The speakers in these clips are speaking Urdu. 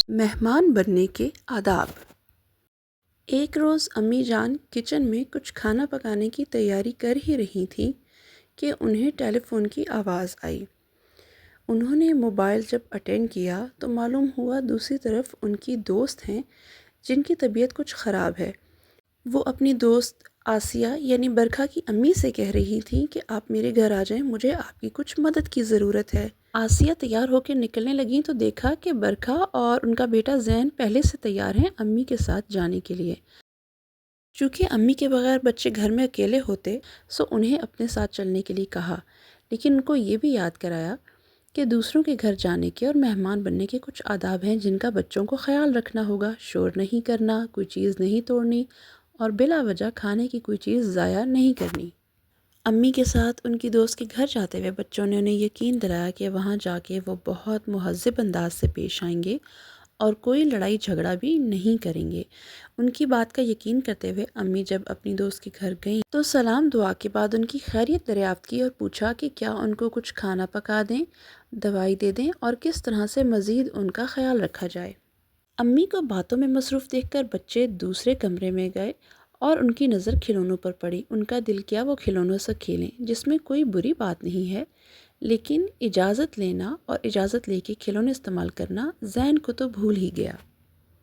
مہمان بننے کے آداب۔ ایک روز امی جان کچن میں کچھ کھانا پکانے کی تیاری کر ہی رہی تھیں کہ انہیں ٹیلی فون کی آواز آئی۔ انہوں نے موبائل جب اٹینڈ کیا تو معلوم ہوا دوسری طرف ان کی دوست ہیں جن کی طبیعت کچھ خراب ہے۔ وہ اپنی دوست آسیہ یعنی برکھا کی امی سے کہہ رہی تھیں کہ آپ میرے گھر آ جائیں، مجھے آپ کی کچھ مدد کی ضرورت ہے۔ آسیہ تیار ہو کے نکلنے لگیں تو دیکھا کہ برکھا اور ان کا بیٹا زین پہلے سے تیار ہیں امی کے ساتھ جانے کے لیے۔ چونکہ امی کے بغیر بچے گھر میں اکیلے ہوتے سو انہیں اپنے ساتھ چلنے کے لیے کہا، لیکن ان کو یہ بھی یاد کرایا کہ دوسروں کے گھر جانے کے اور مہمان بننے کے کچھ آداب ہیں جن کا بچوں کو خیال رکھنا ہوگا۔ شور نہیں کرنا، کوئی چیز نہیں توڑنی اور بلا وجہ کھانے کی کوئی چیز ضائع نہیں کرنی۔ امی کے ساتھ ان کی دوست کے گھر جاتے ہوئے بچوں نے انہیں یقین دلایا کہ وہاں جا کے وہ بہت مہذب انداز سے پیش آئیں گے اور کوئی لڑائی جھگڑا بھی نہیں کریں گے۔ ان کی بات کا یقین کرتے ہوئے امی جب اپنی دوست کے گھر گئیں تو سلام دعا کے بعد ان کی خیریت دریافت کی اور پوچھا کہ کیا ان کو کچھ کھانا پکا دیں، دوائی دے دیں اور کس طرح سے مزید ان کا خیال رکھا جائے۔ امی کو باتوں میں مصروف دیکھ کر بچے دوسرے کمرے میں گئے اور ان کی نظر کھلونوں پر پڑی۔ ان کا دل کیا وہ کھلونوں سے کھیلیں، جس میں کوئی بری بات نہیں ہے، لیکن اجازت لینا اور اجازت لے کے کھلونے استعمال کرنا زین کو تو بھول ہی گیا۔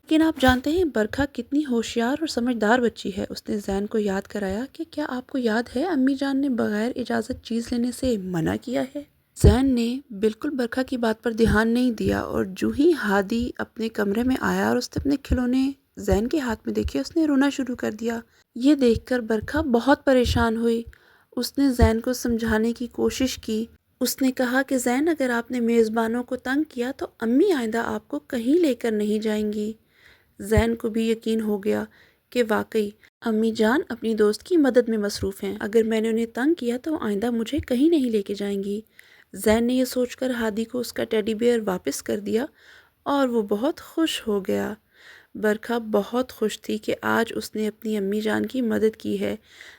لیکن آپ جانتے ہیں برکھا کتنی ہوشیار اور سمجھدار بچی ہے۔ اس نے زین کو یاد کرایا کہ کیا آپ کو یاد ہے امی جان نے بغیر اجازت چیز لینے سے منع کیا ہے؟ زین نے بالکل برکھا کی بات پر دھیان نہیں دیا اور جو ہی ہادی اپنے کمرے میں آیا اور اس نے اپنے کھلونے زین کے ہاتھ میں دیکھے اس نے رونا شروع کر دیا۔ یہ دیکھ کر برکھا بہت پریشان ہوئی۔ اس نے زین کو سمجھانے کی کوشش کی۔ اس نے کہا کہ زین اگر آپ نے میزبانوں کو تنگ کیا تو امی آئندہ آپ کو کہیں لے کر نہیں جائیں گی۔ زین کو بھی یقین ہو گیا کہ واقعی امی جان اپنی دوست کی مدد میں مصروف ہیں، اگر میں نے انہیں تنگ کیا تو آئندہ مجھے کہیں نہیں لے کے جائیں گی۔ زین نے یہ سوچ کر ہادی کو اس کا ٹیڈی بیئر واپس کر دیا اور وہ بہت خوش ہو گیا۔ برکھا بہت خوش تھی کہ آج اس نے اپنی امی جان کی مدد کی ہے۔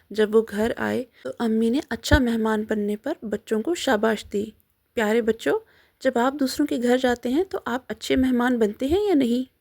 جب وہ گھر آئے تو امی نے اچھا مہمان بننے پر بچوں کو شاباش دی۔ پیارے بچوں، جب آپ دوسروں کے گھر جاتے ہیں تو آپ اچھے مہمان بنتے ہیں یا نہیں؟